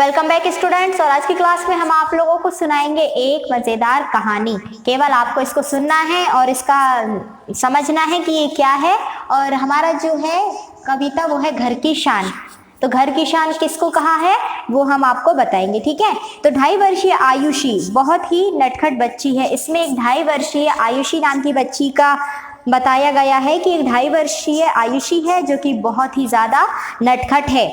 Welcome back students. और आज की क्लास में हम आप लोगों को सुनाएंगे एक मज़ेदार कहानी। केवल आपको इसको सुनना है और इसका समझना है कि ये क्या है। और हमारा जो है कविता वो है घर की शान। तो घर की शान किसको कहा है वो हम आपको बताएंगे, ठीक है। तो 2.5 वर्षीय आयुषी बहुत ही नटखट बच्ची है। इसमें एक 2.5 वर्षीय आयुषी नाम की बच्ची का बताया गया है कि एक 2.5 वर्षीय आयुषी है जो कि बहुत ही ज़्यादा नटखट है।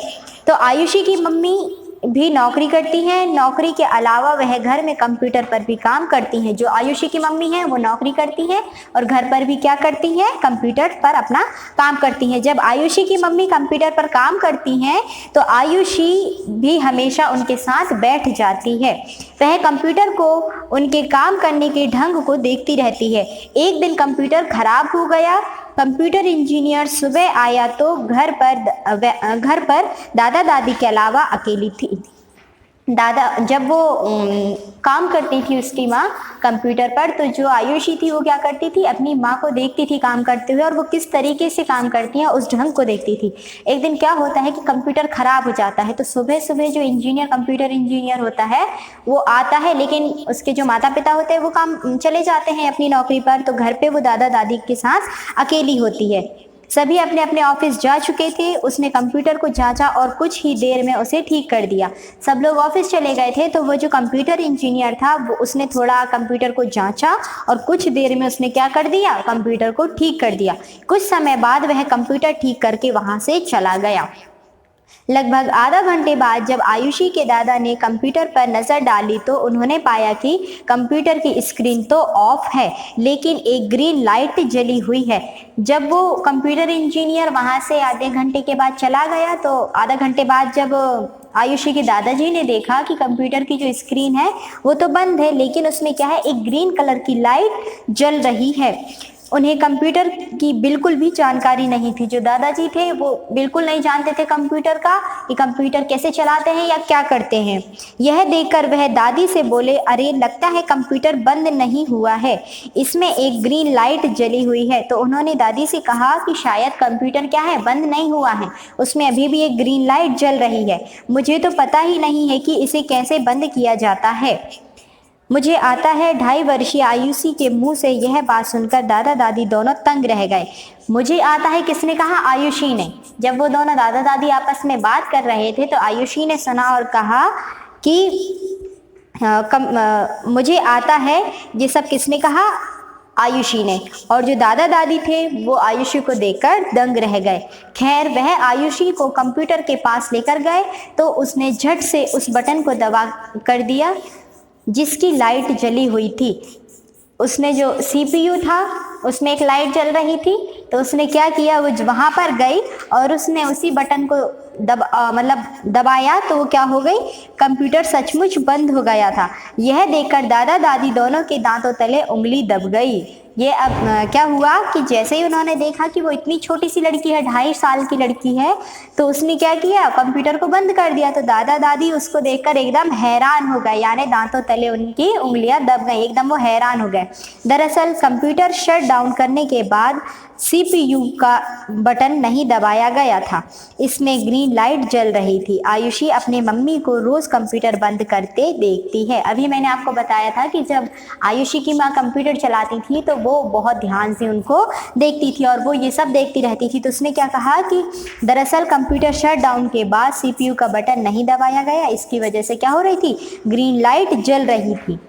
तो आयुषी की मम्मी भी नौकरी करती हैं। नौकरी के अलावा वह घर में कंप्यूटर पर भी काम करती हैं। जो आयुषी की मम्मी है वो नौकरी करती हैं और घर पर भी क्या करती हैं, कंप्यूटर पर अपना काम करती हैं। जब आयुषी की मम्मी कंप्यूटर पर काम करती हैं तो आयुषी भी हमेशा उनके साथ बैठ जाती है। वह कंप्यूटर को उनके काम करने के ढंग को देखती रहती है। एक दिन कंप्यूटर खराब हो गया। कंप्यूटर इंजीनियर सुबह आया तो घर पर दादा दादी के अलावा अकेली थी। जब वो काम करती थी उसकी माँ कंप्यूटर पर, तो जो आयुषी थी वो क्या करती थी, अपनी माँ को देखती थी काम करते हुए और वो किस तरीके से काम करती है उस ढंग को देखती थी। एक दिन क्या होता है कि कंप्यूटर खराब हो जाता है। तो सुबह सुबह जो कंप्यूटर इंजीनियर होता है वो आता है, लेकिन उसके जो माता पिता होते हैं वो काम चले जाते हैं अपनी नौकरी पर। तो घर पे वो दादा दादी के साथ अकेली होती है। सभी अपने अपने ऑफिस जा चुके थे। उसने कंप्यूटर को जांचा और कुछ ही देर में उसे ठीक कर दिया। सब लोग ऑफिस चले गए थे तो वो जो कंप्यूटर इंजीनियर था वो उसने थोड़ा कंप्यूटर को जांचा और कुछ देर में उसने क्या कर दिया, कंप्यूटर को ठीक कर दिया। कुछ समय बाद वह कंप्यूटर ठीक करके वहां से चला गया। लगभग आधा घंटे बाद जब आयुषी के दादा ने कंप्यूटर पर नज़र डाली तो उन्होंने पाया कि कंप्यूटर की स्क्रीन तो ऑफ है लेकिन एक ग्रीन लाइट जली हुई है। जब वो कंप्यूटर इंजीनियर वहां से आधे घंटे के बाद चला गया तो आधा घंटे बाद जब आयुषी के दादाजी ने देखा कि कंप्यूटर की जो स्क्रीन है वो तो बंद है, लेकिन उसमें क्या है, एक ग्रीन कलर की लाइट जल रही है। उन्हें कंप्यूटर की बिल्कुल भी जानकारी नहीं थी। जो दादाजी थे वो बिल्कुल नहीं जानते थे कंप्यूटर का, कि कंप्यूटर कैसे चलाते हैं या क्या करते हैं। यह देखकर वह दादी से बोले, अरे लगता है कंप्यूटर बंद नहीं हुआ है, इसमें एक ग्रीन लाइट जली हुई है। तो उन्होंने दादी से कहा कि शायद कंप्यूटर क्या है, बंद नहीं हुआ है, उसमें अभी भी एक ग्रीन लाइट जल रही है। मुझे तो पता ही नहीं है कि इसे कैसे बंद किया जाता है। मुझे आता है। 2.5 वर्षीय आयुषी के मुंह से यह बात सुनकर दादा दादी दोनों तंग रह गए। मुझे आता है किसने कहा, आयुषी ने। जब वो दोनों दादा दादी आपस में बात कर रहे थे तो आयुषी ने सुना और कहा कि मुझे आता है। ये सब किसने कहा, आयुषी ने। और जो दादा दादी थे वो आयुषी को देखकर दंग रह गए। खैर वह आयुषी को कंप्यूटर के पास लेकर गए तो उसने झट से उस बटन को दबा कर दिया जिसकी लाइट जली हुई थी। उसने जो सीपीयू था उसमें एक लाइट जल रही थी, तो उसने क्या किया, वो वहाँ पर गई और उसने उसी बटन को दबाया तो वो क्या हो गई, कंप्यूटर सचमुच बंद हो गया था। यह देखकर दादा दादी दोनों के दांतों तले उंगली दब गई। ये अब क्या हुआ कि जैसे ही उन्होंने देखा कि वो इतनी छोटी सी लड़की है, 2.5 साल की लड़की है, तो उसने क्या किया, कंप्यूटर को बंद कर दिया। तो दादा दादी उसको देखकर एकदम हैरान हो गए, यानी दांतों तले उनकी उंगलियां दब गई, एकदम वो हैरान हो गए। दरअसल कंप्यूटर शट डाउन करने के बाद सीपीयू का बटन नहीं दबाया गया था, इसमें ग्रीन लाइट जल रही थी। आयुषी अपने मम्मी को रोज कंप्यूटर बंद करते देखती है। अभी मैंने आपको बताया था कि जब आयुषी की माँ कंप्यूटर चलाती थी तो वो बहुत ध्यान से उनको देखती थी और वो ये सब देखती रहती थी। तो उसने क्या कहा कि दरअसल कंप्यूटर शट डाउन के बाद सीपीयू का बटन नहीं दबाया गया, इसकी वजह से क्या हो रही थी, ग्रीन लाइट जल रही थी।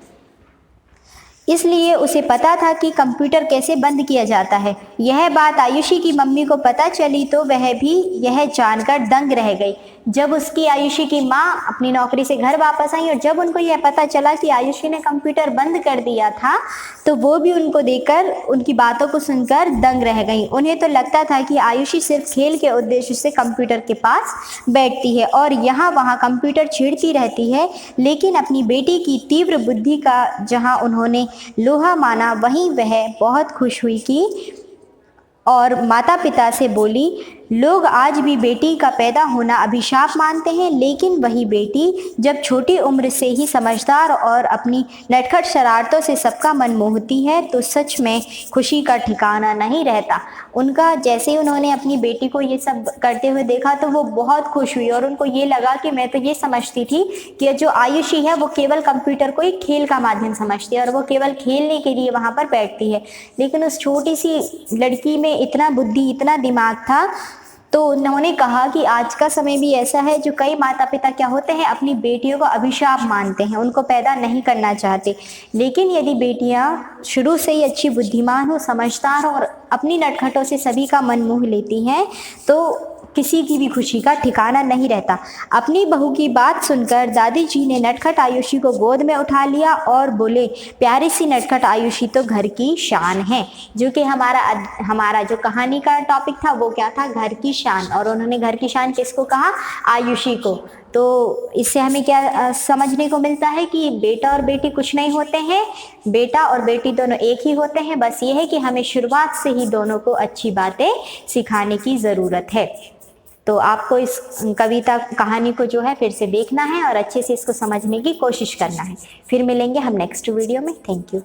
इसलिए उसे पता था कि कंप्यूटर कैसे बंद किया जाता है। यह बात आयुषी की मम्मी को पता चली तो वह भी यह जानकर दंग रह गई। जब उसकी आयुषी की माँ अपनी नौकरी से घर वापस आई और जब उनको यह पता चला कि आयुषी ने कंप्यूटर बंद कर दिया था तो वो भी उनको देखकर, उनकी बातों को सुनकर दंग रह गई। उन्हें तो लगता था कि आयुषी सिर्फ खेल के उद्देश्य से कंप्यूटर के पास बैठती है और यहाँ वहाँ कंप्यूटर छेड़ती रहती है, लेकिन अपनी बेटी की तीव्र बुद्धि का जहाँ उन्होंने लोहा माना वहीं वह बहुत खुश हुई कि और माता पिता से बोली, लोग आज भी बेटी का पैदा होना अभिशाप मानते हैं, लेकिन वही बेटी जब छोटी उम्र से ही समझदार और अपनी नटखट शरारतों से सबका मन मोहती है तो सच में खुशी का ठिकाना नहीं रहता। उनका जैसे ही उन्होंने अपनी बेटी को ये सब करते हुए देखा तो वो बहुत खुश हुई और उनको ये लगा कि मैं तो ये समझती थी कि जो आयुषी है वो केवल कंप्यूटर को एक खेल का माध्यम समझती है और वो केवल खेलने के लिए वहाँ पर बैठती है, लेकिन उस छोटी सी लड़की में इतना बुद्धि, इतना दिमाग था। तो उन्होंने कहा कि आज का समय भी ऐसा है जो कई माता पिता क्या होते हैं, अपनी बेटियों को अभिशाप मानते हैं, उनको पैदा नहीं करना चाहते। लेकिन यदि बेटियां शुरू से ही अच्छी बुद्धिमान हो, समझदार हो और अपनी नटखटों से सभी का मन मोह लेती हैं तो किसी की भी खुशी का ठिकाना नहीं रहता। अपनी बहू की बात सुनकर दादी जी ने नटखट आयुषी को गोद में उठा लिया और बोले, प्यारी सी नटखट आयुषी तो घर की शान है। जो कि हमारा जो कहानी का टॉपिक था वो क्या था, घर की शान। और उन्होंने घर की शान किसको कहा, आयुषी को। तो इससे हमें क्या समझने को मिलता है कि बेटा और बेटी कुछ नहीं होते हैं, बेटा और बेटी दोनों एक ही होते हैं। बस ये है कि हमें शुरुआत से ही दोनों को अच्छी बातें सिखाने की ज़रूरत है। तो आपको इस कविता कहानी को जो है फिर से देखना है और अच्छे से इसको समझने की कोशिश करना है। फिर मिलेंगे हम नेक्स्ट वीडियो में। Thank you.